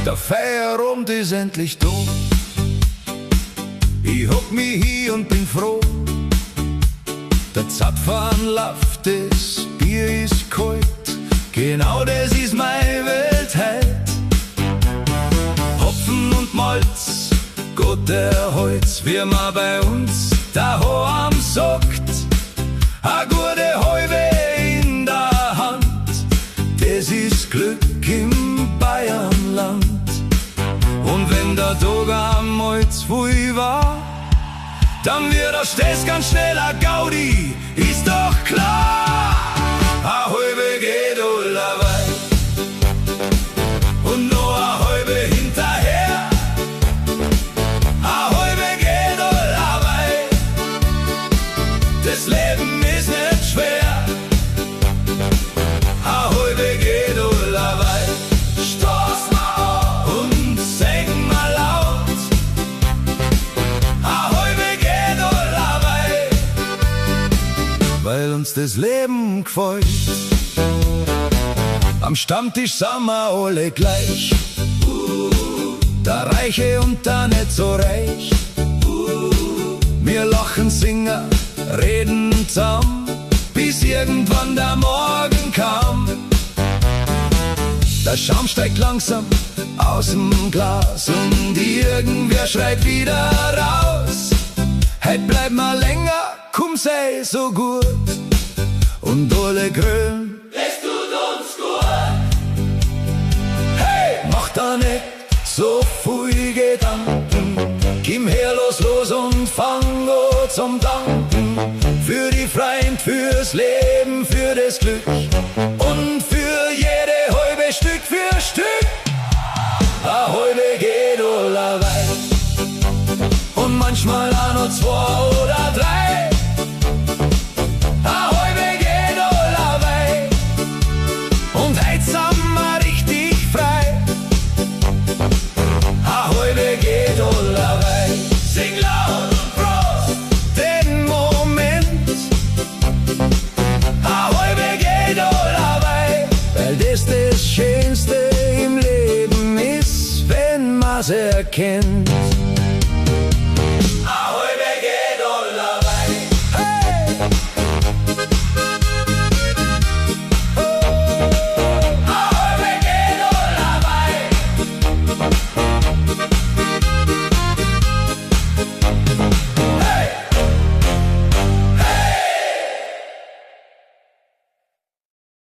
Der Feierabend ist endlich da. Ich hock mich hier und bin froh. Der Zapfhahn läuft, das Bier ist kalt. Genau das ist meine Welt heut. Hopfen und Malz, Gott der Holz, wie man bei uns daheim sagt. A gute Halbe in der Hand, das ist Glück im Bayernland. Und wenn der Tag einmal zu viel war, dann wird aus das ganz schnell a Gaudi, ist doch klar. A halbe geht allerweil und noch a halbe hinterher. A halbe geht allerweil, das Leben ist nicht schwer. A halbe geht allerweil, stoß mal und sing mal laut. A halbe geht allerweil, weil uns das Leben gefällt. Am Stammtisch sind wir alle gleich, der Reiche und der nicht so reich. Wir lachen, singen, reden zusammen, bis irgendwann der Morgen kam. Der Schaum steigt langsam aus dem Glas und irgendwer schreit wieder raus: Heut bleib mal länger, komm sei so gut. Und alle grün, es tut uns gut. Hey, mach da nicht so viel Gedanken, komm her, los und fang an zum Danken. Für die Freund, fürs Leben, für das Glück und für jede halbe Stück für Stück. A halbe geht allerweil und manchmal auch noch zwei oder drei. A halbe geht allerweil und heut sind wir richtig frei. A halbe geht allerweil, sing laut und Prost den Moment. A halbe geht allerweil, weil das Schönste im Leben ist, wenn man's erkennt.